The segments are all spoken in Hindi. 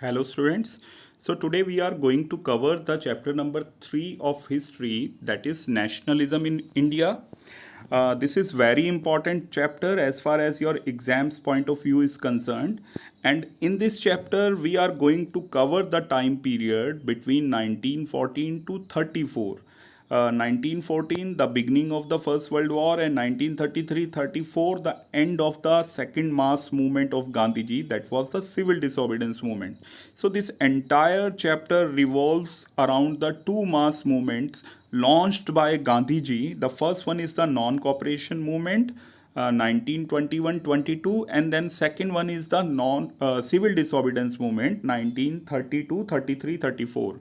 Hello students. So today we are going to cover the chapter number 3 of history, that is nationalism in India. This is very important chapter as far as your exams point of view is concerned, and in this chapter we are going to cover the time period between 1914 to 34. 1914, the beginning of the First World War, and 1933-34, the end of the second mass movement of Gandhiji, that was the civil disobedience movement. So this entire chapter revolves around the two mass movements launched by Gandhiji. The first one is the non-cooperation movement, 1921-22, and then second one is the non civil disobedience movement, 1932, 33, 34.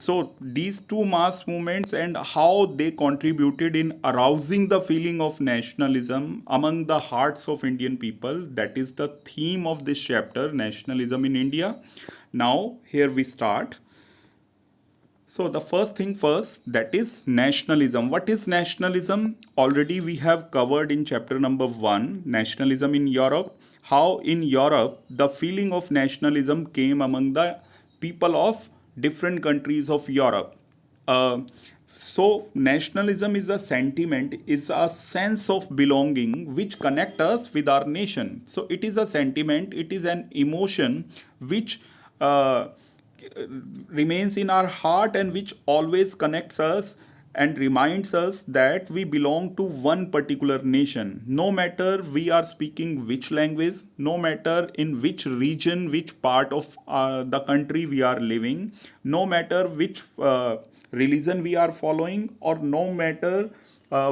So these two mass movements and how they contributed in arousing the feeling of nationalism among the hearts of Indian people, that is the theme of this chapter, nationalism in India. Now here we start. So the first thing first, that is nationalism. What is nationalism? Already we have covered in chapter number 1, nationalism in Europe. How in Europe the feeling of nationalism came among the people of different countries of Europe. So nationalism is a sentiment, is a sense of belonging which connect us with our nation. So it is a sentiment, it is an emotion which remains in our heart and which always connects us and reminds us that we belong to one particular nation. No matter we are speaking which language, no matter in which region, which part of the country we are living, no matter which religion we are following, or no matter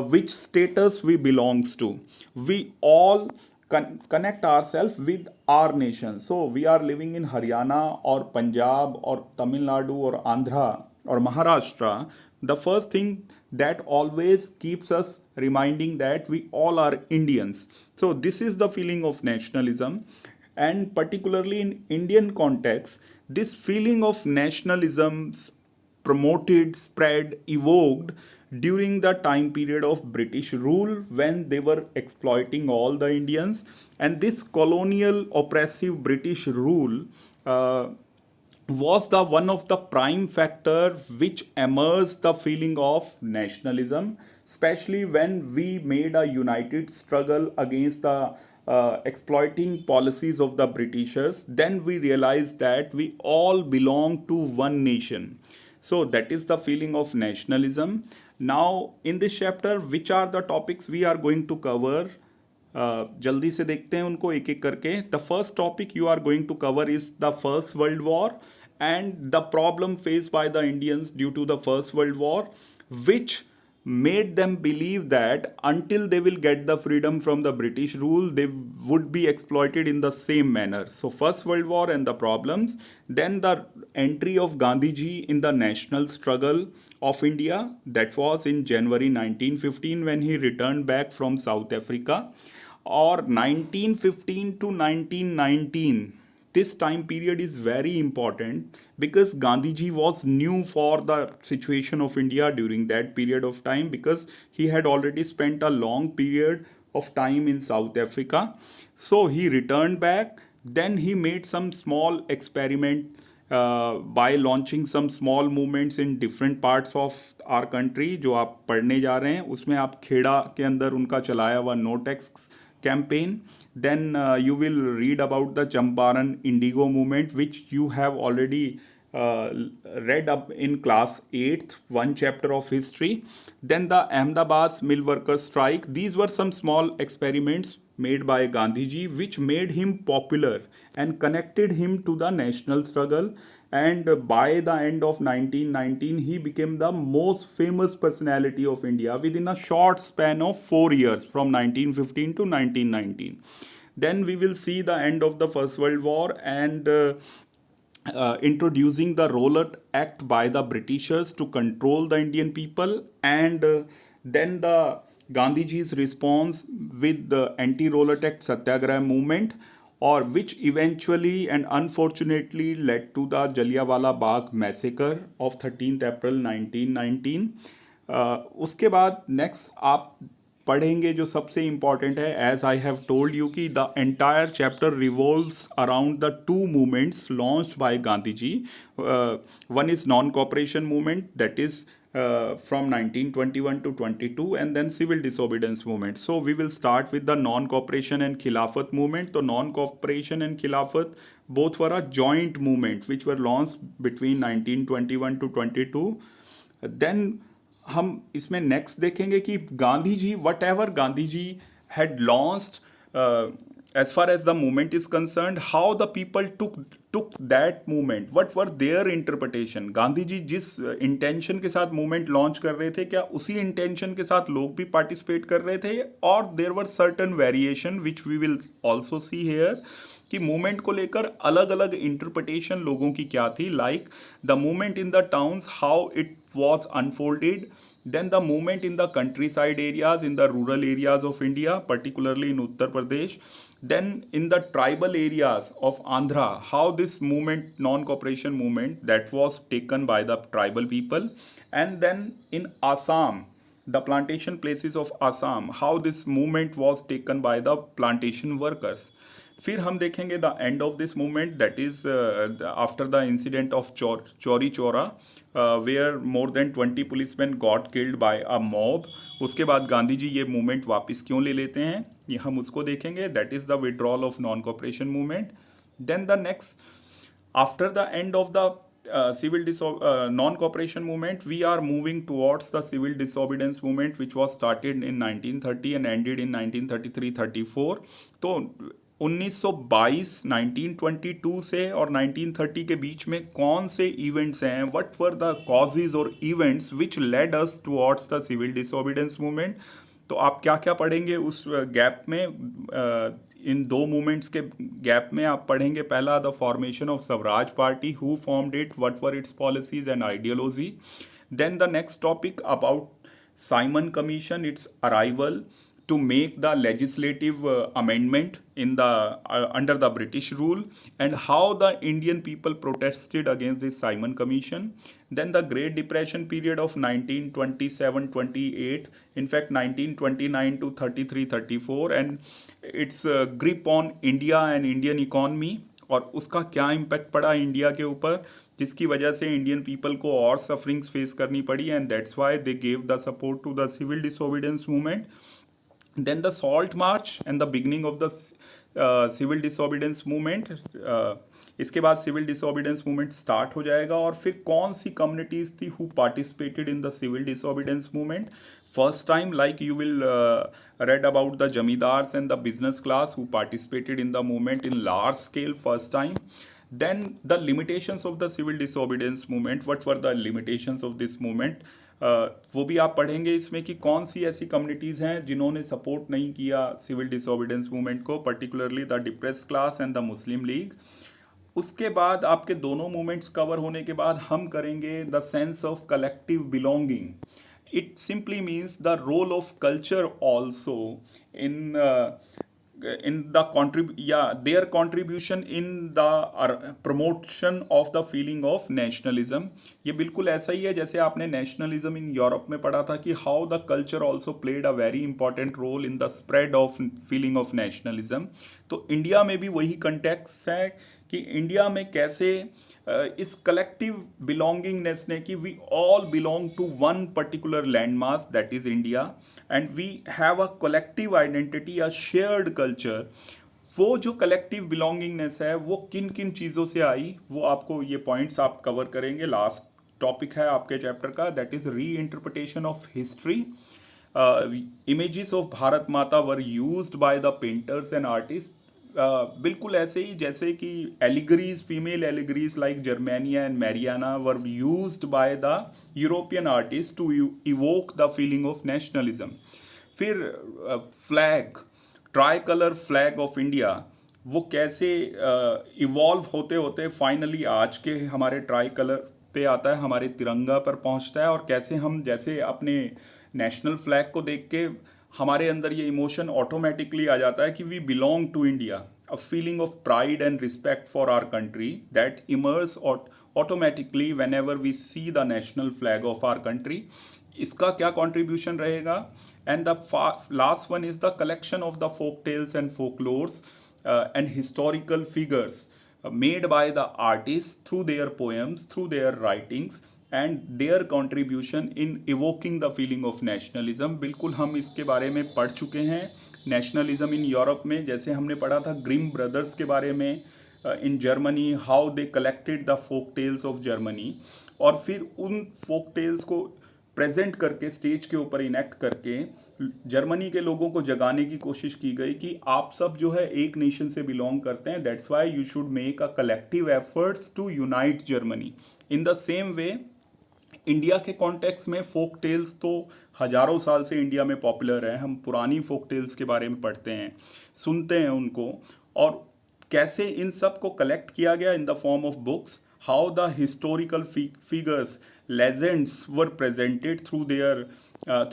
which status we belongs to, we all connect ourselves with our nation. So we are living in Haryana or Punjab or Tamil Nadu or Andhra or Maharashtra. The first thing that always keeps us reminding that we all are Indians. So this is the feeling of nationalism, and particularly in Indian context, this feeling of nationalism promoted, spread, evoked during the time period of British rule when they were exploiting all the Indians. And this colonial oppressive British rule was the one of the prime factor which emerged the feeling of nationalism, especially when we made a united struggle against the exploiting policies of the Britishers. Then we realized that we all belong to one nation. So that is the feeling of nationalism. Now in this chapter, which are the topics we are going to cover? जल्दी से देखते हैं उनको एक एक करके. The first topic you are going to cover is the first world War and the problem face by the Indians due to the first world War, which made them believe that until they will get the freedom from the British rule, they would be exploited in the same manner. So First World War and the problems, then the entry of Gandhiji in the national struggle of India, that was in January 1915 when he returned back from South Africa, or 1915 to 1919. This time period is very important because Gandhiji was new for the situation of India during that period of time, because he had already spent a long period of time in South Africa. So he returned back. Then he made some small experiment by launching some small movements in different parts of our country. जो आप पढ़ने जा रहे हैं उसमें आप खेड़ा के अंदर उनका चलाया हुआ no tax campaign. Then you will read about the Champaran Indigo movement, which you have already read up in class 8th, one chapter of history. Then the Ahmedabad mill worker strike. These were some small experiments made by Gandhiji which made him popular and connected him to the national struggle. And by the end of 1919, he became the most famous personality of India within a short span of 4 years, from 1915 to 1919. Then we will see the end of the First World War and introducing the Rowlatt Act by the Britishers to control the Indian people, and then the Gandhiji's response with the Anti-Rowlatt Act Satyagraha movement, or which eventually and unfortunately led to the Jallianwala Bagh Massacre of 13th April 1919. उसके बाद नेक्स्ट आप पढ़ेंगे जो सबसे इम्पॉर्टेंट है, as I have told you कि the entire chapter revolves around the two movements launched by Gandhi ji. One is non-cooperation movement, that is from 1921 to 22, and then civil disobedience movement. So we will start with the non-cooperation and Khilafat movement. So non-cooperation and Khilafat both were a joint movement which were launched between 1921 to 22. Then हम इसमें नेक्स्ट देखेंगे कि Gandhi ji, whatever Gandhi ji had launched, as far as the movement is concerned, how the people took that movement, what were their interpretation. Gandhi ji जिस इंटेंशन के साथ मूवमेंट लॉन्च कर रहे थे, क्या उसी इंटेंशन के साथ लोग भी पार्टिसिपेट कर रहे थे, और there were certain variation which we will also see here, कि मूवमेंट को लेकर अलग अलग इंटरप्रिटेशन लोगों की क्या थी. Like the movement in the towns, how it was unfolded, then the movement in the countryside areas, in the rural areas of India, particularly in Uttar Pradesh, then in the tribal areas of Andhra, how this movement, non-cooperation movement, that was taken by the tribal people, and then in Assam, the plantation places of Assam, how this movement was taken by the plantation workers. फिर हम देखेंगे the end of this movement, that is after the incident of Chauri Chaura, where more than 20 policemen got killed by a mob. उसके बाद गांधी जी ये मूवमेंट वापस क्यों ले लेते हैं, ये हम उसको देखेंगे. That is the withdrawal of non cooperation movement. Then the next, after the end of the non-cooperation movement, we are moving towards the civil disobedience movement, which was started in 1930 and ended in 1933-34. तो 1922 1922 से और 1930 के बीच में कौन से इवेंट्स हैं, व्हाट वर द कॉजेज और events which led us towards the civil disobedience movement. तो आप क्या क्या पढ़ेंगे उस गैप में, इन दो मूवमेंट्स के गैप में आप पढ़ेंगे. पहला, the formation of Swaraj Party, who formed it, what were its policies and ideology. Then the next topic about Simon Commission, its arrival to make the legislative amendment in the under the British rule, and how the Indian people protested against this Simon Commission. Then the Great Depression period of 1927-28, in fact 1929 to 33-34, and its grip on India and Indian economy, और उसका क्या इम्पैक्ट पड़ा इंडिया के ऊपर, जिसकी वजह से इंडियन पीपल को और सफरिंग्स फेस करनी पड़ी, and that's why they gave the support to the civil disobedience movement. Then the Salt March and the beginning of the civil disobedience movement. इसके बाद सिविल डिसोबीडियंस मूवमेंट स्टार्ट हो जाएगा. और फिर कौन सी कम्युनिटीज थी who participated in the civil disobedience movement. First time, like you will read about the zamindars and the business class who participated in the movement in large scale first time. Then the limitations of the civil disobedience movement, what were the limitations of this movement, वो भी आप पढ़ेंगे इसमें कि कौन सी ऐसी कम्युनिटीज़ हैं जिन्होंने सपोर्ट नहीं किया सिविल डिसोबीडियंस मूवमेंट को, particularly the depress class and the Muslim league. उसके बाद आपके दोनों मूवमेंट्स कवर होने के बाद हम करेंगे the sense of collective belonging. It simply means the role of culture also in the their contribution in the promotion of the feeling of nationalism. ये बिल्कुल ऐसा ही है जैसे आपने नेशनलिज्म इन यूरोप में पढ़ा था कि how the culture also played a very important role in the spread of feeling of nationalism. तो इंडिया में भी वही कंटेक्स्ट है कि इंडिया में कैसे इस कलेक्टिव बिलोंगिंगनेस ने कि we all belong to one particular land mass, that is India, and we have a collective identity, a shared culture. वो जो कलेक्टिव बिलोंगिंगनेस है वो किन किन चीज़ों से आई, वो आपको ये पॉइंट्स आप कवर करेंगे. लास्ट टॉपिक है आपके चैप्टर का, that is reinterpretation of history. Images of Bharat Mata were used by the painters and artist. बिल्कुल ऐसे ही जैसे कि allegories, female allegories like Germania and Mariana were used by the European artist to evoke the feeling of nationalism. फिर flag, tricolour flag of India, वो कैसे इवॉल्व होते होते फाइनली आज के हमारे ट्राई कलर पे आता है, हमारे तिरंगा पर पहुंचता है, और कैसे हम जैसे अपने नेशनल फ्लैग को देख के हमारे अंदर ये इमोशन ऑटोमेटिकली आ जाता है कि we belong to India, a feeling of pride and respect for our country that emerges automatically whenever we see the national flag of our country. इसका क्या कंट्रीब्यूशन रहेगा. And the last one is the collection of the folk tales and folklores and historical figures made by the artists through their poems, through their writings and their contribution in evoking the feeling of nationalism. बिल्कुल हम इसके बारे में पढ़ चुके हैं. नेशनलिज्म इन यूरोप में जैसे हमने पढ़ा था ग्रिम ब्रदर्स के बारे में, in Germany how they collected the folk tales of Germany, और फिर उन फोक टेल्स को प्रेजेंट करके स्टेज के ऊपर इनेक्ट करके जर्मनी के लोगों को जगाने की कोशिश की गई कि आप सब जो है एक नेशन से बिलोंग करते हैं. That's why you should make a collective efforts to unite Germany. In the same way India के कॉन्टेक्स्ट में फोक टेल्स तो हजारों साल से इंडिया में पॉपुलर है. हम पुरानी फोक टेल्स के बारे में पढ़ते हैं, सुनते हैं उनको, और कैसे इन सब को कलेक्ट किया गया in the form of books. How the historical figures, legends were presented through their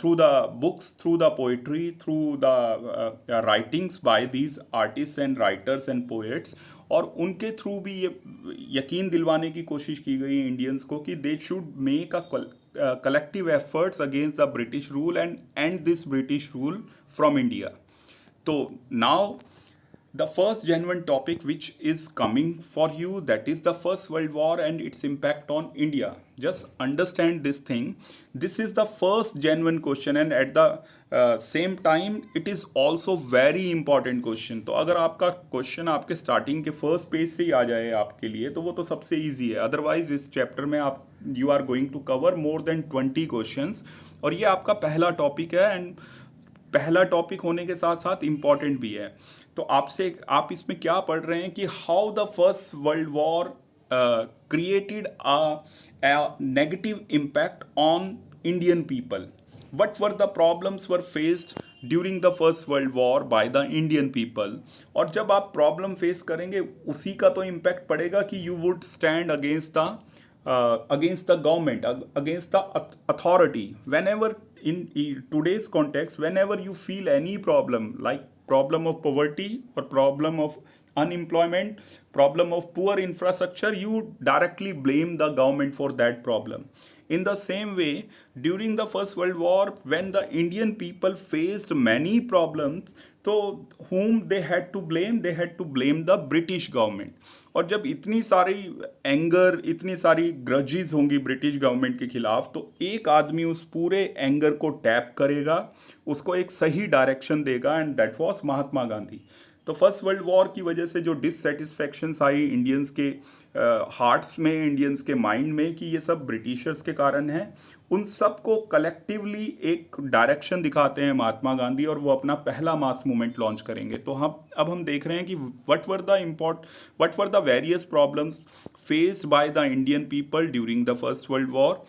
through the books, through the poetry, through the writings by these artists and writers and poets. और उनके थ्रू भी ये यकीन दिलवाने की कोशिश की गई इंडियंस को कि they should make a collective efforts against the British rule and and this British rule from India. तो now the first genuine topic which is coming for you, that is the First World War and its impact on India. Just understand this thing. This is the first genuine question and at the same time it is also very important question. तो अगर आपका क्वेश्चन आपके स्टार्टिंग के फर्स्ट पेज से ही आ जाए आपके लिए तो वो तो सबसे ईजी है. अदरवाइज इस चैप्टर में आप you are going to cover more than 20 questions, और ये आपका पहला टॉपिक है एंड पहला टॉपिक होने के साथ साथ इम्पॉर्टेंट भी है. तो आप इसमें क्या पढ़ रहे हैं कि how the first world war created a negative impact on Indian people. What were the problems were faced during the first world war bye the Indian people. और जब आप प्रॉब्लम फेस करेंगे उसी का तो इम्पैक्ट पड़ेगा कि you would stand against the government, against the authority. Whenever in today's context, whenever you feel any problem like problem of poverty or problem of unemployment, problem of poor infrastructure, you directly blame the government for that problem. In the same way, during the First World War, when the Indian people faced many problems, तो whom they had to blame? They had to blame the British government. और जब इतनी सारी एंगर, इतनी सारी ग्रजेस होंगी ब्रिटिश गवर्नमेंट के खिलाफ, तो एक आदमी उस पूरे एंगर को टैप करेगा, उसको एक सही डायरेक्शन देगा, and that was Mahatma Gandhi. तो फर्स्ट वर्ल्ड वॉर की वजह से जो डिससेटिस्फैक्शंस आई इंडियंस के हार्ट्स में, इंडियंस के माइंड में कि ये सब ब्रिटिशर्स के कारण है, उन सब को कलेक्टिवली एक डायरेक्शन दिखाते हैं महात्मा गांधी, और वो अपना पहला मास मूवमेंट लॉन्च करेंगे. तो हम देख रहे हैं कि what were the various problems faced by the Indian people during the first world war.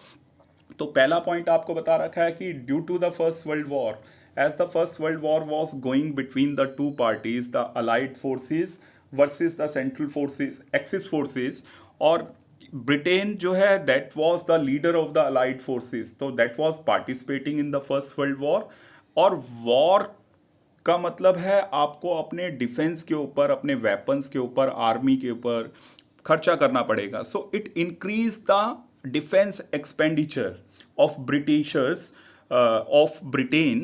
तो पहला पॉइंट आपको बता रखा है कि due to the first world War, as the first world war was going between the two parties, the allied forces versus the central forces, axis forces, और ब्रिटेन जो है that was the leader of the allied forces, तो that was participating in the first world war. और war का मतलब है आपको अपने डिफेंस के ऊपर, अपने वेपन्स के ऊपर, आर्मी के ऊपर खर्चा करना पड़ेगा. So it increase the defence expenditure of Britishers of Britain,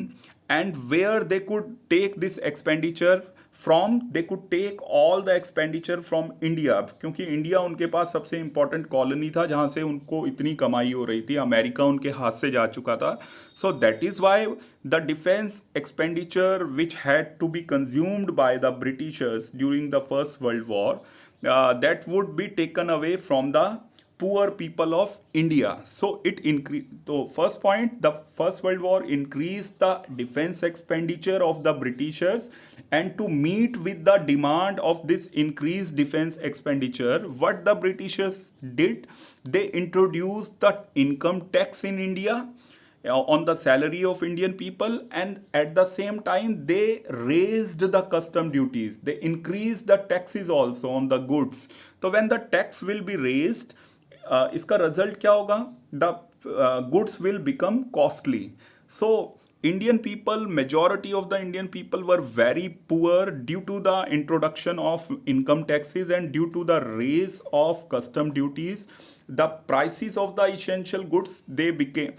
and where they could take this expenditure from, they could take all the expenditure from India, क्योंकि इंडिया उनके पास सबसे इम्पोर्टेंट कॉलोनी था जहाँ से उनको इतनी कमाई हो रही थी. अमेरिका उनके हाथ से जा चुका था. So that is why the defence expenditure which had to be consumed by the Britishers during the first world War, that would be taken away from the poor people of India. So it increased. So first point, the First World War increased the defense expenditure of the Britishers, and to meet with the demand of this increased defense expenditure, what the Britishers did, they introduced the income tax in India on the salary of Indian people, and at the same time they raised the custom duties. They increased the taxes also on the goods. So when the tax will be raised, इसका रिजल्ट क्या होगा? The goods will become costly. So Indian people, majority of the Indian people were very poor due to the introduction of income taxes and due to the raise of custom duties. The prices of the essential goods, they became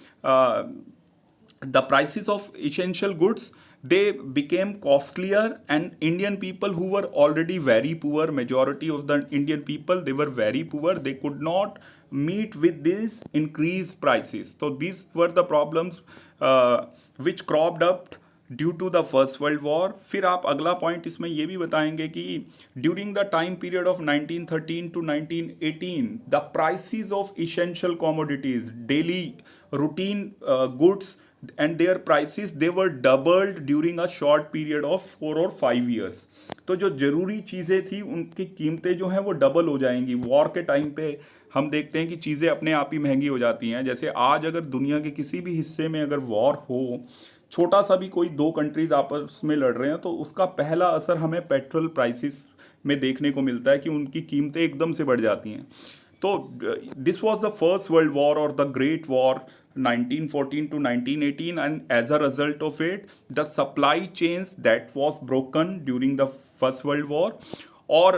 the prices of essential goods, they became costlier, and Indian people who were already very poor, majority of the Indian people, they were very poor, they could not meet with these increased prices. So these were the problems which cropped up due to the first world War. फिर आप अगला पॉइंट इसमें ये भी बताएंगे कि during the time period of 1913 to 1918 the prices of essential commodities, daily routine goods and their prices, they were doubled during a short period of 4 or 5 years. तो जो जरूरी चीज़ें थी उनकी कीमतें जो हैं वो डबल हो जाएंगी. वॉर के टाइम पे हम देखते हैं कि चीज़ें अपने आप ही महंगी हो जाती हैं. जैसे आज अगर दुनिया के किसी भी हिस्से में अगर वॉर हो, छोटा सा भी कोई दो कंट्रीज आपस में लड़ रहे हैं, तो उसका पहला असर हमें पेट्रोल प्राइसेस में देखने को मिलता है कि उनकी कीमतें एकदम से बढ़ जाती हैं. तो this was the first world war और the great war 1914 to 1918, and as a result of it the supply chains that was broken during the first world war, or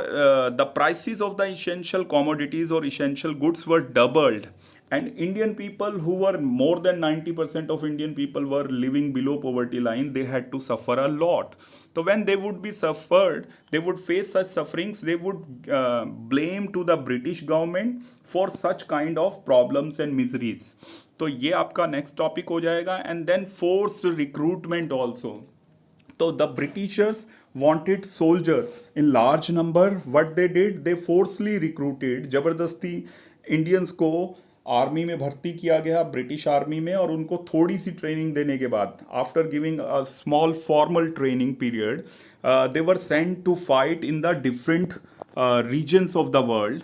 the prices of the essential commodities or essential goods were doubled, and Indian people, who were more than 90% of Indian people were living below poverty line, they had to suffer a lot. So when they would be suffered, they would face such sufferings, they would blame to the British government for such kind of problems and miseries. तो ये आपका नेक्स्ट टॉपिक हो जाएगा. And then forced recruitment also. तो the Britishers wanted soldiers in large number. what they did, they forcefully recruited, जबरदस्ती इंडियंस को आर्मी में भर्ती किया गया, ब्रिटिश आर्मी में, और उनको थोड़ी सी ट्रेनिंग देने के बाद, after giving a small formal training period, they were sent to fight in the different regions of the world.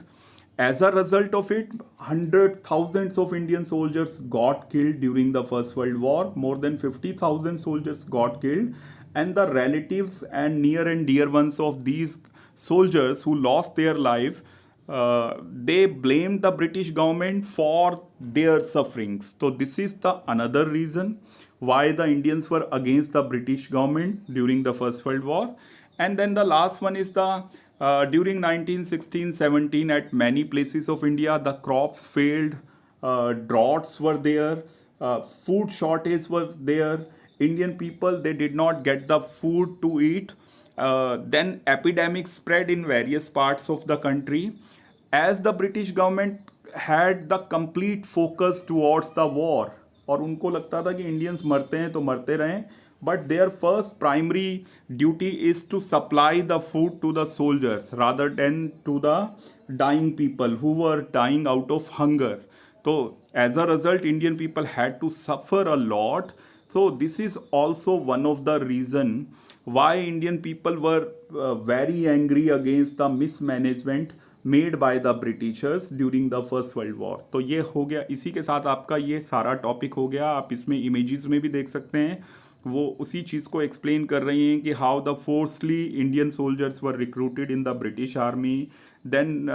As a result of it, hundred thousands of Indian soldiers got killed during the First World War. More than 50,000 soldiers got killed, and the relatives and near and dear ones of these soldiers who lost their life, they blamed the British government for their sufferings. So this is the another reason why the Indians were against the British government during the First World War. And then the last one is the during 1916-17, at many places of India, the crops failed, droughts were there, food shortage was there. Indian people, they did not get the food to eat. Then epidemics spread in various parts of the country. As the British government had the complete focus towards the war, और उनको लगता था कि इंडियंस मरते हैं तो मरते रहें, but their first primary duty is to supply the food to the soldiers rather than to the dying people who were dying out of hunger. So as a result, Indian people had to suffer a lot. So this is also one of the reason why Indian people were very angry against the mismanagement made by the Britishers during the First World War. तो ये हो गया. इसी के साथ आपका ये सारा टॉपिक हो गया. आप इसमें इमेजेस में भी देख सकते हैं, वो उसी चीज़ को एक्सप्लेन कर रही हैं कि how the forcibly Indian soldiers were recruited in the British army. Then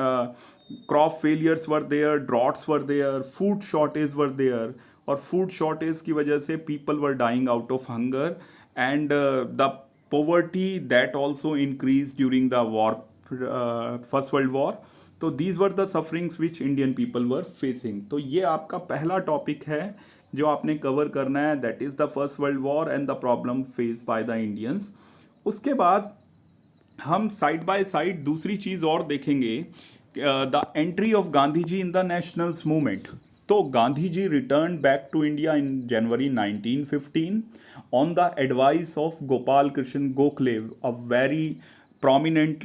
crop failures were there, droughts were there, food shortage were there, और फूड शॉर्टेज की वजह से people were dying out of hunger, and the poverty that also increase during the war, first world war. तो these were the sufferings which Indian people were facing. तो ये आपका पहला टॉपिक है जो आपने कवर करना है, that is the first world War and the problem face by the Indians. उसके बाद हम साइड बाय साइड दूसरी चीज़ और देखेंगे, the entry of Gandhi ji in the nationals movement. तो Gandhi ji return back to India in January 1915 on the advice of Gopal Krishna Gokhale, a very prominent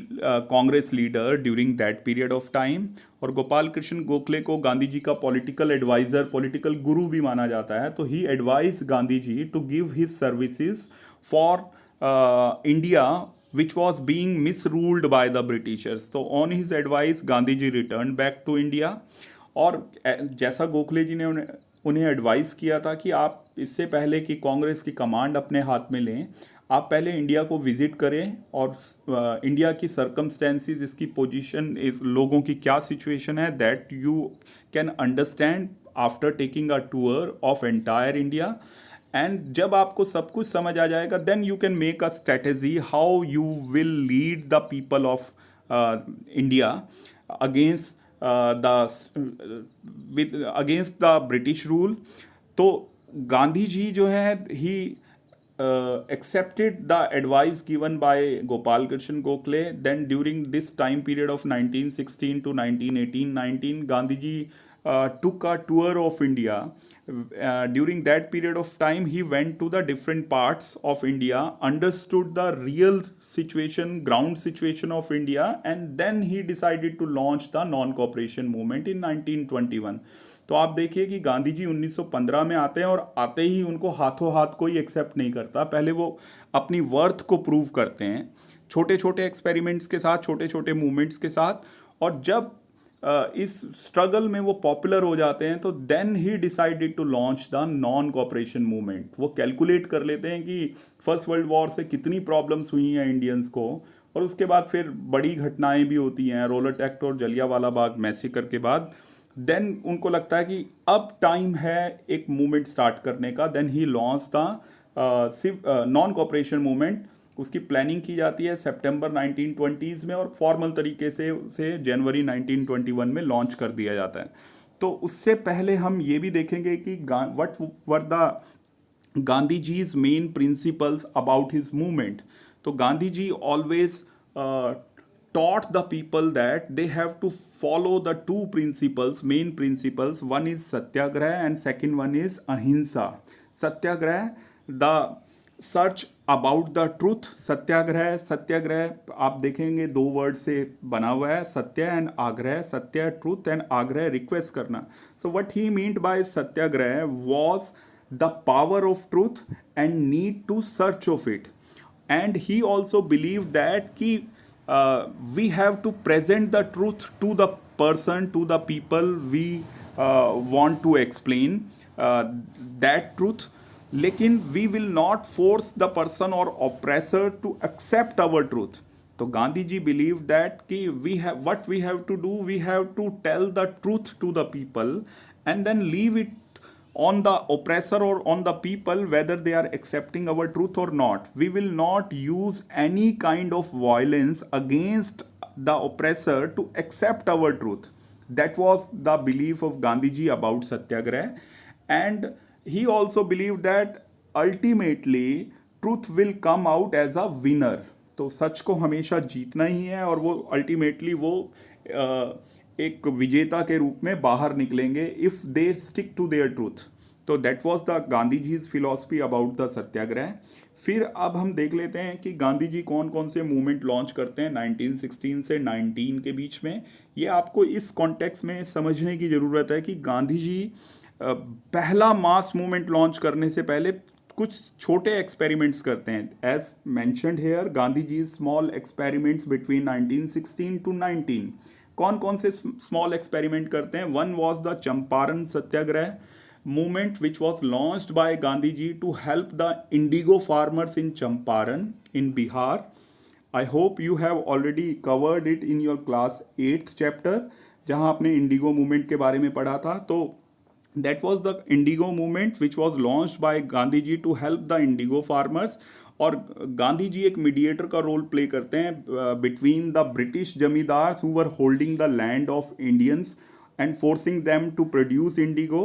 Congress leader during that period of time. और गोपाल कृष्ण गोखले को गांधी जी का पॉलिटिकल एडवाइजर, पॉलिटिकल गुरु भी माना जाता है. तो he advise Gandhi ji to give his services for India which was being misruled by the Britishers. तो on his advice Gandhi ji returned back to India. और जैसा गोखले जी ने उन्हें एडवाइस किया था कि आप इससे पहले कि कांग्रेस की कमांड अपने हाथ में लें, आप पहले इंडिया को विजिट करें और इंडिया की सर्कमस्टेंसेस, इसकी पोजीशन, इस लोगों की क्या सिचुएशन है, that you can understand after taking a tour of entire India. And जब आपको सब कुछ समझ आ जाएगा, then you can make a strategy how you will lead the people of India against the British rule. तो गांधी जी जो है ही accepted the advice given by Gopal Krishan Gokhale. Then during this time period of 1916 to 1918, 19, Gandhi ji took a tour of India. During that period of time, he went to the different parts of India, understood the real situation, ground situation of India, and then he decided to launch the non-cooperation movement in 1921. तो आप देखिए कि गांधी जी 1915 में आते हैं और आते ही उनको हाथों हाथ कोई एक्सेप्ट नहीं करता, पहले वो अपनी वर्थ को प्रूव करते हैं छोटे छोटे एक्सपेरिमेंट्स के साथ, छोटे छोटे मूवमेंट्स के साथ। और जब इस स्ट्रगल में वो पॉपुलर हो जाते हैं तो then he decided to launch the non cooperation movement. वो कैलकुलेट कर लेते हैं कि फर्स्ट वर्ल्ड वॉर से कितनी प्रॉब्लम्स हुई हैं इंडियंस को, और उसके बाद फिर बड़ी घटनाएं भी होती हैं, रोलट एक्ट और जलियांवाला बाग मैसेकर के बाद। देन उनको लगता है कि अब टाइम है एक मूवमेंट स्टार्ट करने का। Then he launch the non cooperation movement. उसकी प्लानिंग की जाती है सितंबर 1920s में और फॉर्मल तरीके से उसे जनवरी 1921 में लॉन्च कर दिया जाता है। तो उससे पहले हम ये भी देखेंगे कि what were the Gandhi ji's main principles about his movement. तो Gandhi ji always taught the people that they have to follow the two principles, main principles. One is satyagraha and second one is ahimsa. Satyagraha, the search about the truth. सत्याग्रह आप देखेंगे दो वर्ड से बना हुआ है, सत्य एंड आग्रह। सत्य ट्रूथ एंड आग्रह रिक्वेस्ट करना। So what he meant by satyagraha was the power of truth and need to search of it. And he also believe that कि we have to present the truth to the person, to the people we want to explain that truth, लेकिन we will not force the person or oppressor to accept our truth. तो गांधी जी believe that कि what we have to do, we have to tell the truth to the people and then leave it on the oppressor or on the people whether they are accepting our truth or not. We will not use any kind of violence against the oppressor to accept our truth. That was the belief of Gandhiji about Satyagraha. And he also believed that ultimately truth will come out as a winner. तो सच को हमेशा जीतना ही है और वो अल्टीमेटली वो एक विजेता के रूप में बाहर निकलेंगे if they stick to their truth. तो that was the Gandhi ji's philosophy about the satyagraha. फिर अब हम देख लेते हैं कि गांधी जी कौन कौन से मूवमेंट लॉन्च करते हैं 1916 से 19 के बीच में। ये आपको इस कॉन्टेक्स्ट में समझने की ज़रूरत है कि गांधी जी पहला मास मूवमेंट लॉन्च करने से पहले कुछ छोटे एक्सपेरिमेंट्स करते हैं। As mentioned here Gandhi ji small experiments between 1916 to 19। कौन कौन से स्मॉल एक्सपेरिमेंट करते हैं? One was the Champaran satyagraha movement which was launched by Gandhi ji to help the indigo farmers in Champaran in Bihar. I hope you have already covered it in your class 8th chapter जहाँ आपने इंडिगो मूवमेंट के बारे में पढ़ा था। तो that was the indigo movement which was launched by Gandhi ji to help the indigo farmers। और गांधी जी एक मीडिएटर का रोल प्ले करते हैं between the British zamindars who were holding the land of Indians and forcing them to produce indigo.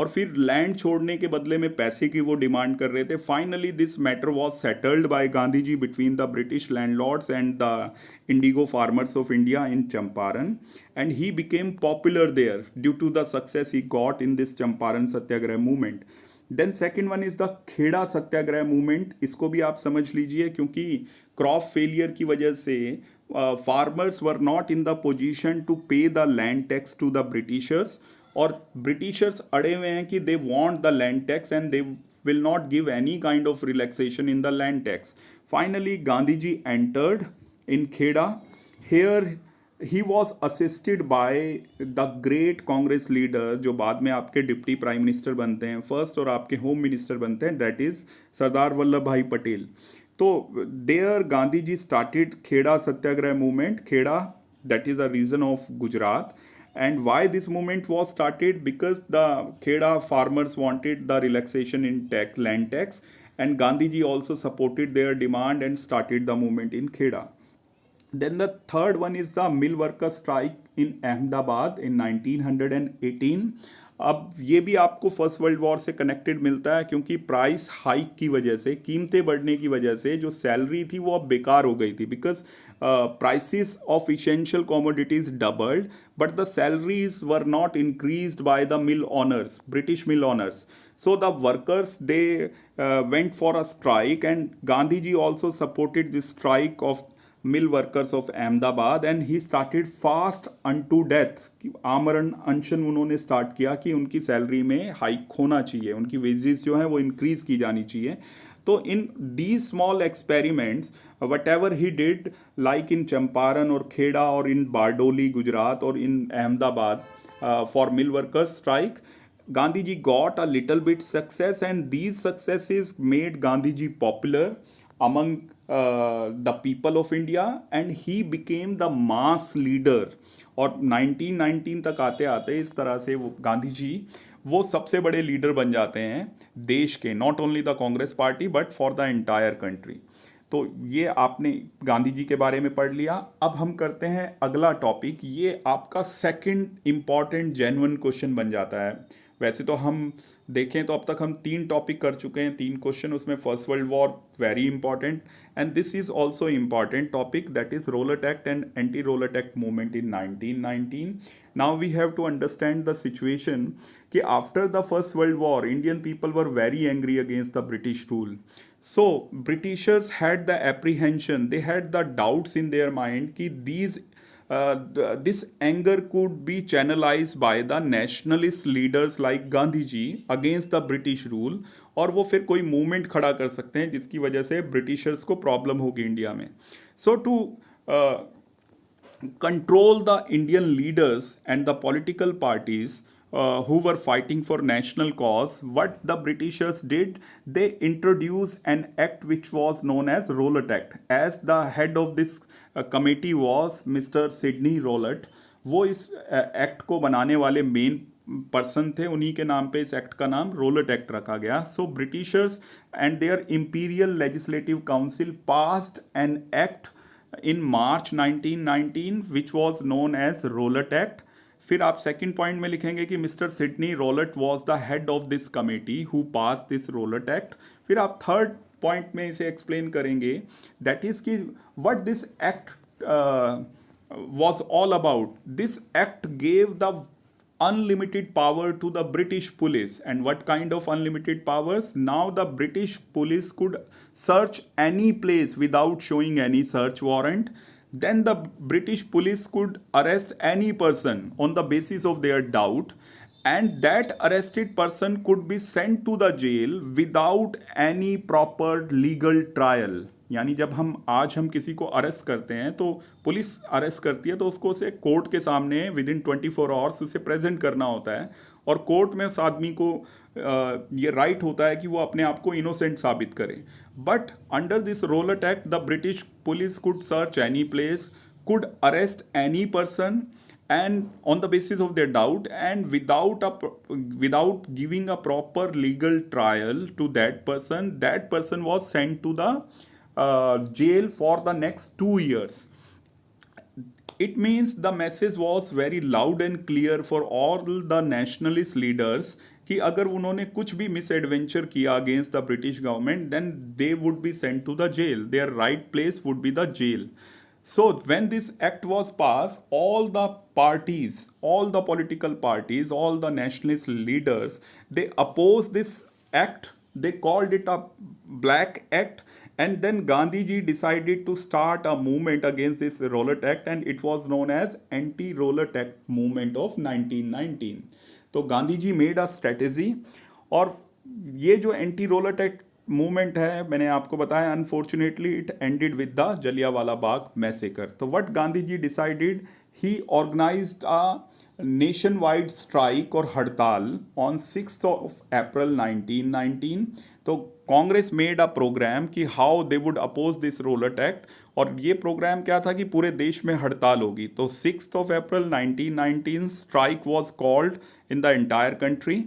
और फिर लैंड छोड़ने के बदले में पैसे की वो डिमांड कर रहे थे। Finally this matter was settled by Gandhi ji between the British landlords and the indigo farmers of India in Champaran and he became popular there due to the success he got in this Champaran satyagraha movement. Then second one is the Kheda satyagraha movement. इसको भी आप समझ लीजिए क्योंकि क्रॉप फेलियर की वजह से farmers were not in the position to pay the land tax to the Britishers. और ब्रिटिशर्स अड़े हुए हैं कि they want the land tax and they will not give any kind of relaxation in the land tax. Finally Gandhi ji entered in Kheda. Here he was assisted by the great Congress leader जो बाद में आपके डिप्टी प्राइम मिनिस्टर बनते हैं फर्स्ट और आपके होम मिनिस्टर बनते हैं, दैट इज सरदार वल्लभ भाई पटेल। तो there Gandhi ji started Kheda satyagraha movement. Kheda that is a region of Gujarat. And why this movement was started? Because the Kheda farmers wanted the relaxation in land tax, and Gandhiji also supported their demand and started the movement in Kheda. Then the third one is the mill worker strike in Ahmedabad in 1918. अब ये भी आपको फर्स्ट वर्ल्ड वॉर से कनेक्टेड मिलता है, क्योंकि प्राइस हाइक की वजह से, कीमतें बढ़ने की वजह से जो सैलरी थी वो अब बेकार हो गई थी, because prices of essential commodities doubled, but the salaries were not increased by the mill owners, British mill owners. So the workers, they went for a strike, and Gandhiji also supported this strike of mill workers of Ahmedabad, and he started fast unto death. आमरण अनशन उन्होंने स्टार्ट किया कि उनकी सैलरी में हाइक होना चाहिए, उनकी वेजेस जो है वो इंक्रीज की जानी चाहिए. तो in the small experiments, whatever he did, like in Champaran और खेड़ा और इन बारडोली गुजरात और in Ahmedabad for mill workers strike, Gandhiji got a little bit success, and these successes made Gandhiji popular among the people of India, and he became the mass leader. और 1919 तक आते आते इस तरह से वो गांधी जी वो सबसे बड़े लीडर बन जाते हैं देश के, not only the Congress party but for the entire country. तो ये आपने गांधी जी के बारे में पढ़ लिया. अब हम करते हैं अगला टॉपिक. ये आपका सेकंड इम्पॉर्टेंट जेन्युइन क्वेश्चन बन जाता है. वैसे तो हम देखें तो अब तक हम 3 टॉपिक कर चुके हैं, 3 क्वेश्चन. उसमें first world war very important, and this is also important topic, that is Rowlatt act and anti Rowlatt act movement in 1919. Now we have to understand the situation कि after the first world war Indian people were very angry against the British rule. So Britishers had the apprehension, they had the doubts in their mind कि this anger could be channelized by the nationalist leaders like Gandhiji against the British rule, और वो फिर कोई मूवमेंट खड़ा कर सकते हैं जिसकी वजह से ब्रिटिशर्स को प्रॉब्लम होगी इंडिया में. So to control the Indian leaders and the political parties who were fighting for national cause, what the Britishers did, they introduced an act which was known as Rowlatt Act. As the head of this committee was Mr. Sidney Rowlatt, वो इस एक्ट को बनाने वाले मेन पर्सन थे, उन्हीं के नाम पे इस एक्ट का नाम रोलट एक्ट रखा गया. So Britishers and their imperial legislative council passed an act in March 1919 which was known as Rowlatt Act. फिर आप सेकंड पॉइंट में लिखेंगे कि mister Sydney Rowlatt was the head of this committee who pass this Rowlatt act. फिर आप थर्ड पॉइंट में इसे एक्सप्लेन करेंगे, दैट इज कि what this act was all about. This act gave the unlimited power to the British police. And what kind of unlimited powers? Now the British police could search any place without showing any search warrant. Then the British police could arrest any person on the basis of their doubt, and that arrested person could be sent to the jail without any proper legal trial. यानी जब हम किसी को अरेस्ट करते हैं तो पुलिस अरेस्ट करती है तो उसको उसे कोर्ट के सामने विद इन 24 आवर्स उसे प्रेजेंट करना होता है, और कोर्ट में उस आदमी को ये राइट होता है कि वो अपने आप को इनोसेंट साबित करे. But under this Rowlatt act the British police could search any place, could arrest any person and on the basis of their doubt, and without giving a proper legal trial to that person was sent to the jail for the next 2 years. It means the message was very loud and clear for all the nationalist leaders कि अगर उन्होंने कुछ भी मिसएडवेंचर किया against the British government, then they would be sent to the jail. Their right place would be the jail. So when this act was passed, all the parties, all the political parties, all the nationalist leaders, they opposed this act. They called it a Black Act, and then Gandhiji decided to start a movement against this Rowlatt Act, and it was known as Anti-Rowlatt Act movement of 1919. तो गांधीजी मेड अ स्ट्रेटेजी, और ये जो एंटी रोलट एक्ट मूवमेंट है मैंने आपको बताया, unfortunately it ended with the Jallianwala Bagh massacre. तो what Gandhiji decided, he organized a nation wide strike और हड़ताल ऑन 6th of April 1919. तो कांग्रेस मेड अ प्रोग्राम कि how they would oppose this Rowlatt act, और ये प्रोग्राम क्या था कि पूरे देश में हड़ताल होगी. तो 6th of April 1919 strike was called in the entire country.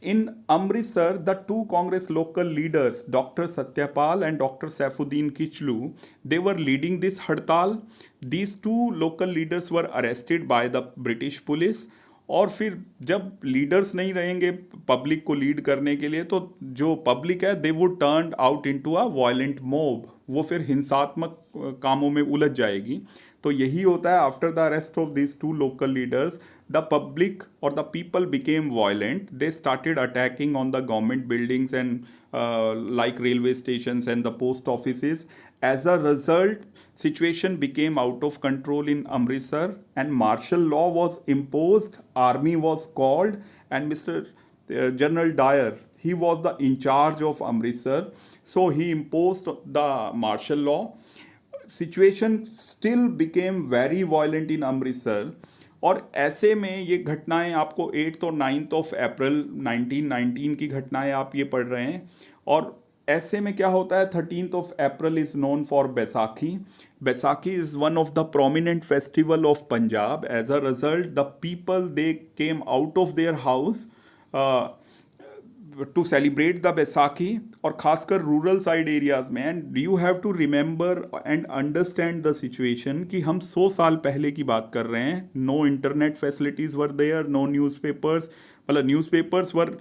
In Amritsar, the two Congress local leaders, Dr. Satyapal and Dr. Saifuddin Kichlu, they were leading this Hartal. These two local leaders were arrested by the British police. और फिर जब लीडर्स नहीं रहेंगे पब्लिक को लीड करने के लिए, तो जो पब्लिक है they would turn out into a violent mob, वो फिर हिंसात्मक कामों में उलझ जाएगी. तो यही होता है after the arrest of this two local leaders, the public or the people became violent. They started attacking on the government buildings and like railway stations and the post offices. As a result, situation became out of control in Amritsar and martial law was imposed. Army was called and Mr. General Dyer, he was the in charge of Amritsar. So he imposed the martial law. Situation still became very violent in Amritsar. और ऐसे में ये घटनाएं आपको 8 और 9 ऑफ अप्रैल 1919 की घटनाएं आप ये पढ़ रहे हैं. और ऐसे में क्या होता है, 13th of April is known for Baisakhi. Baisakhi is one of the prominent festival of Punjab. As a result the people they came out of their house to celebrate the Baisakhi, और खासकर रूरल साइड एरियाज में. And you have to remember and understand the situation कि हम 100 साल पहले की बात कर रहे हैं. No internet facilities were there, no newspapers, मतलब newspapers were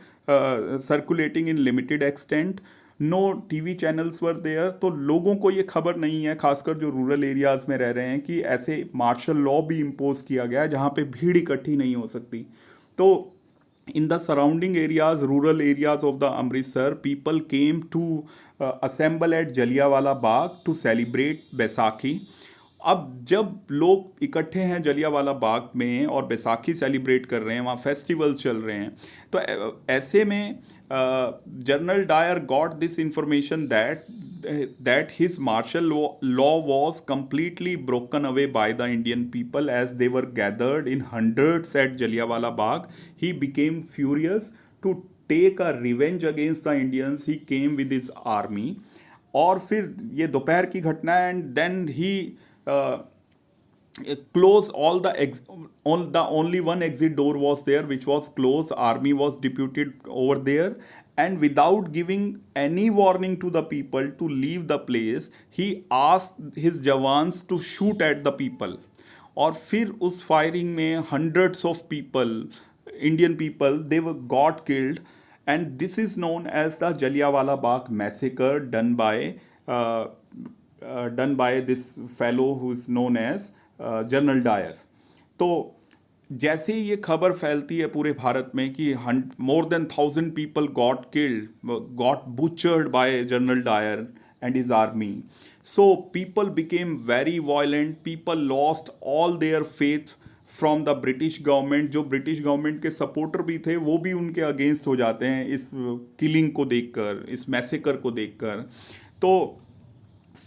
circulating in limited extent, no TV channels were there. तो लोगों को ये खबर नहीं है, खासकर जो रूरल एरियाज़ में रह रहे हैं, कि ऐसे मार्शल लॉ भी इम्पोज किया गया है जहाँ पे भीड़ इकट्ठी नहीं हो सकती. तो in the surrounding areas, rural areas of the Amritsar, people came to assemble at Jallianwala Bagh to celebrate Baisakhi. अब जब लोग इकट्ठे हैं जलियांवाला बाग में और बैसाखी सेलिब्रेट कर रहे हैं, वहाँ फेस्टिवल चल रहे हैं, तो ऐसे में General Dyer got this information that his martial law was completely broken away by the Indian people as they were gathered in hundreds at Jallianwala Bagh. He became furious to take a revenge against the Indians. He came with his army. और फिर ये दोपहर की घटना है, and then he closed all the only one exit door was there which was closed. Army was deputed over there, and without giving any warning to the people to leave the place, he asked his jawans to shoot at the people. और फिर उस फायरिंग में hundreds of people, Indian people, they were got killed, and this is known as the Jallianwala Bagh massacre done by this fellow who is known as General Dyer. तो जैसे ही ये खबर फैलती है पूरे भारत में कि more than 1,000 people got killed, got butchered by General Dyer and his army, so people became very violent. People lost all their faith from the British government. जो ब्रिटिश गवर्नमेंट के सपोर्टर भी थे वो भी उनके अगेंस्ट हो जाते हैं इस किलिंग को देखकर, इस मैसेकर को देखकर. तो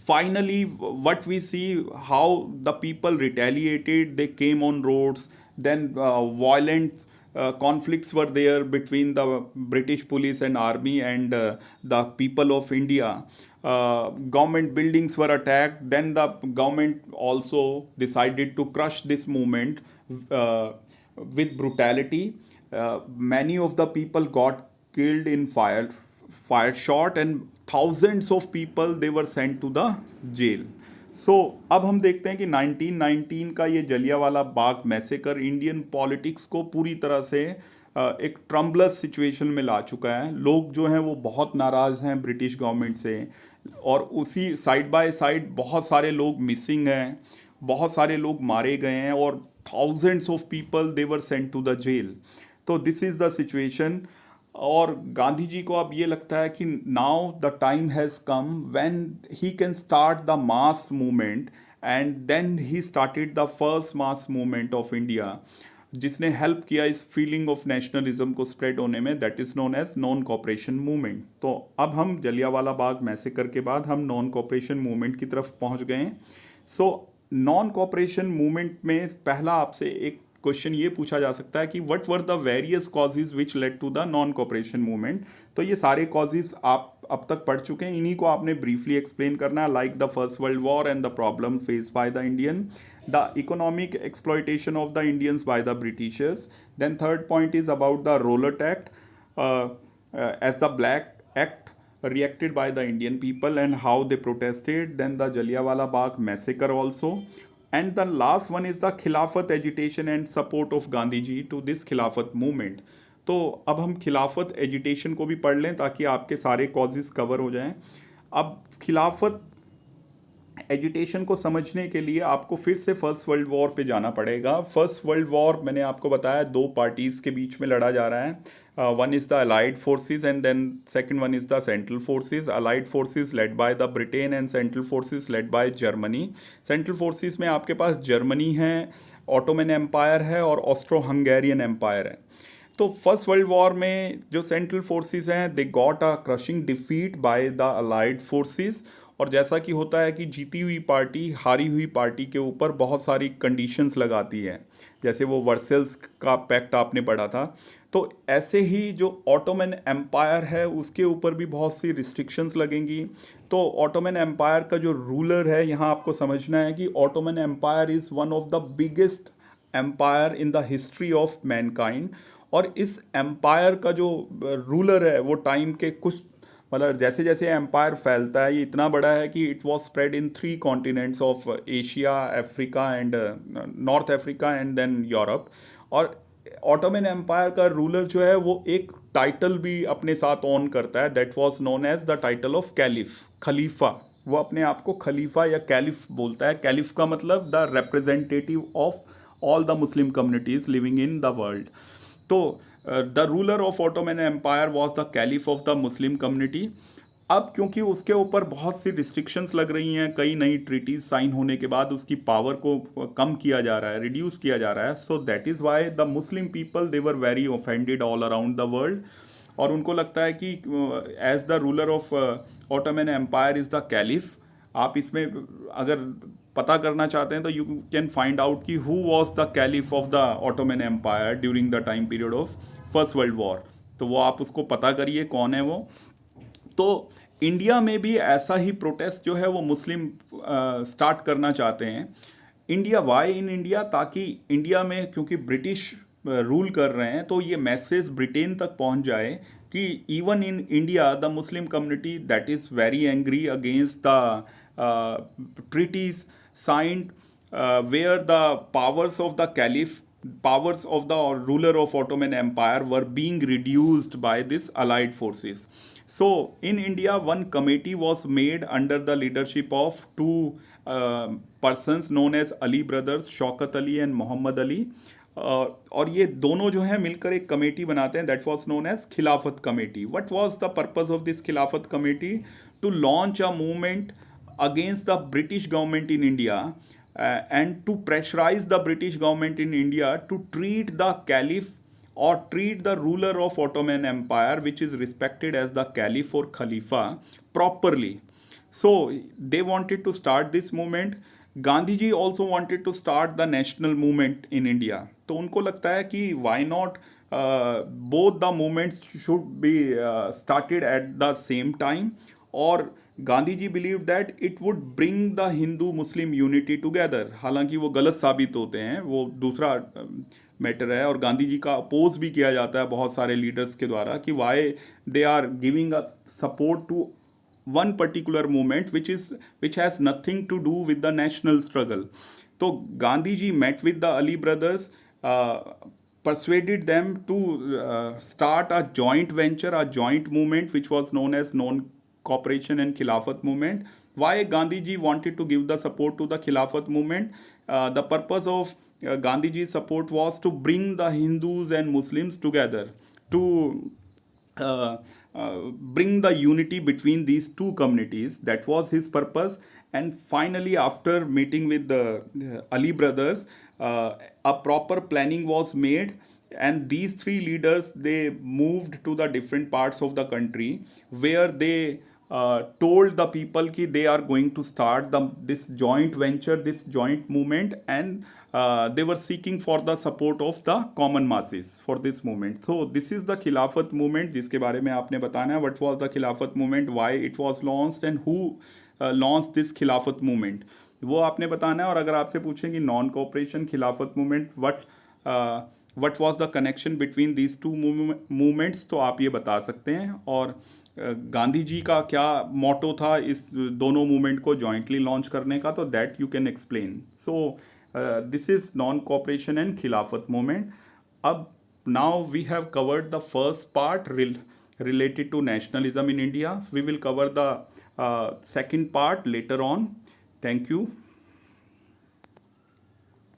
finally what we see, how the people retaliated. They came on roads, then violent conflicts were there between the British police and army and the people of India. Government buildings were attacked. Then the government also decided to crush this movement with brutality. Many of the people got killed in fire shot, and thousands of people they were sent to the jail. So अब हम देखते हैं कि 1919 का ये Jallianwala Bagh massacre Indian politics को पूरी तरह से एक ट्रम्बलस सिचुएशन में ला चुका है. लोग जो हैं वो बहुत नाराज़ हैं ब्रिटिश गवर्नमेंट से, और उसी साइड बाय साइड बहुत सारे लोग मिसिंग हैं, बहुत सारे लोग मारे गए हैं, और thousands of people they were sent to the jail. तो दिस इज़ द सिचुएशन. और गांधी जी को अब ये लगता है कि now the time has come when he can start the mass movement, and then he started the first mass movement of India, जिसने हेल्प किया इस फीलिंग ऑफ नेशनलिज्म को स्प्रेड होने में. That is known as non cooperation movement. तो अब हम जलियांवाला बाग मैसेकर के बाद हम नॉन कॉपरेशन मूवमेंट की तरफ पहुंच गए हैं. सो नॉन कॉपरेशन मूवमेंट में पहला आपसे एक क्वेश्चन ये पूछा जा सकता है कि what were the various causes which led to the non cooperation movement. तो ये सारे कॉजेज आप अब तक पढ़ चुके हैं, इन्हीं को आपने ब्रीफली एक्सप्लेन करना है. Like the first world War and the problem face by the Indian, the economic exploitation of the Indians by the Britishers. Then third point is about the Rowlatt Act. as the Black Act reacted by the Indian people and how they protested, then the Jallianwala Bagh massacre also, and the last one is the Khilafat agitation and support of Gandhiji to this Khilafat movement. तो अब हम खिलाफत एजिटेशन को भी पढ़ लें ताकि आपके सारे कॉजेज कवर हो जाएं. अब खिलाफत एजिटेशन को समझने के लिए आपको फिर से फर्स्ट वर्ल्ड वॉर पे जाना पड़ेगा. फर्स्ट वर्ल्ड वॉर मैंने आपको बताया दो पार्टीज़ के बीच में लड़ा जा रहा है. One is the allied forces and then second one is the central forces. Allied forces led by the Britain and central forces led by Germany. Central forces में आपके पास जर्मनी है, ऑटोमन एम्पायर है और ऑस्ट्रो हंगेरियन एम्पायर है. तो फर्स्ट वर्ल्ड वॉर में जो सेंट्रल फोर्सेस हैं they got a crushing defeat by the allied forces. और जैसा कि होता है कि जीती हुई पार्टी हारी हुई पार्टी के ऊपर बहुत सारी कंडीशंस लगाती है, जैसे वो वर्सेल्स का पैक्ट आपने पढ़ा था. तो ऐसे ही जो ऑटोमन एम्पायर है उसके ऊपर भी बहुत सी रिस्ट्रिक्शंस लगेंगी. तो ऑटोमन एम्पायर का जो रूलर है, यहाँ आपको समझना है कि Ottoman empire is one of the biggest empire in the history of mankind. और इस एम्पायर का जो रूलर है वो टाइम के कुछ मतलब जैसे जैसे एम्पायर फैलता है ये इतना बड़ा है कि it was spread in 3 continents of Asia, Africa and north Africa and then Europe. और ऑटोमन एम्पायर का रूलर जो है वो एक टाइटल भी अपने साथ ऑन करता है, that was known as the title of caliph, खलीफा. वो अपने आप को खलीफा या कैलिफ बोलता है. कैलिफ का मतलब the representative of all the Muslim communities living in the world. तो the ruler of Ottoman empire was the caliph of the Muslim community. अब क्योंकि उसके ऊपर बहुत सी रिस्ट्रिक्शंस लग रही हैं, कई नई ट्रीटीज साइन होने के बाद उसकी पावर को कम किया जा रहा है, रिड्यूस किया जा रहा है. So that is why the Muslim people they were very offended all around the world. और उनको लगता है कि as the ruler of Ottoman empire is the caliph. आप इसमें अगर पता करना चाहते हैं तो यू कैन फाइंड आउट कि who was the caliph of the Ottoman empire during the time period of First world war. तो वो आप उसको पता करिए कौन है वो. तो इंडिया में भी ऐसा ही प्रोटेस्ट जो है वो मुस्लिम स्टार्ट करना चाहते हैं. India, why in India? ताकि इंडिया में क्योंकि ब्रिटिश रूल कर रहे हैं तो ये मैसेज ब्रिटेन तक पहुंच जाए कि even in India the Muslim community that is very angry against the treaties signed where the powers of the caliph, powers of the ruler of Ottoman Empire were being reduced by this allied forces. So in India one committee was made under the leadership of two persons known as Ali brothers, Shaukat Ali and Muhammad Ali. और ये दोनों जो हैं मिलकर एक कमेटी बनाते हैं, that was known as Khilafat committee. What was the purpose of this Khilafat committee? To launch a movement against the British government in India and to pressurize the British government in India to treat the caliph or treat the ruler of Ottoman Empire, which is respected as the caliph or khalifa, properly. So they wanted to start this movement. Gandhiji also wanted to start the national movement in India. तो उनको लगता है कि why not both the movements should be started at the same time. और Gandhi believe that it would bring the Hindu Muslim unity together. हालांकि वो गलत साबित होते हैं, वो दूसरा मैटर है. और गांधी जी का अपोज भी किया जाता है बहुत सारे लीडर्स के द्वारा कि why they are giving a support to one particular movement which has nothing to do with the national struggle. तो Gandhi ji met with the Ali brothers, persuaded them to start a joint venture, a joint movement which was known as non-cooperation and Khilafat movement. Why Gandhiji wanted to give the support to the Khilafat movement? The purpose of Gandhiji's support was to bring the Hindus and Muslims together, to bring the unity between these two communities. That was his purpose. And finally, after meeting with the Ali brothers, a proper planning was made, and these three leaders, they moved to the different parts of the country where they told the people that they are going to start this joint venture, this joint movement, and they were seeking for the support of the common masses for this movement. So this is the Khilafat movement जिसके बारे में आपने बताना है. What was the Khilafat movement, why it was launched, and who launched this Khilafat movement, वो आपने बताना है. और अगर आपसे पूछें कि नॉन कोऑपरेशन खिलाफत movement, what what was the connection between these two movements, तो आप ये बता सकते हैं। और गांधी जी का क्या मोटो था इस दोनों मूवमेंट को जॉइंटली लॉन्च करने का, तो that you can explain. So this is non cooperation and खिलाफत मूवमेंट। अब now we have covered the first part related to nationalism in India. We will cover the second part later on. Thank you.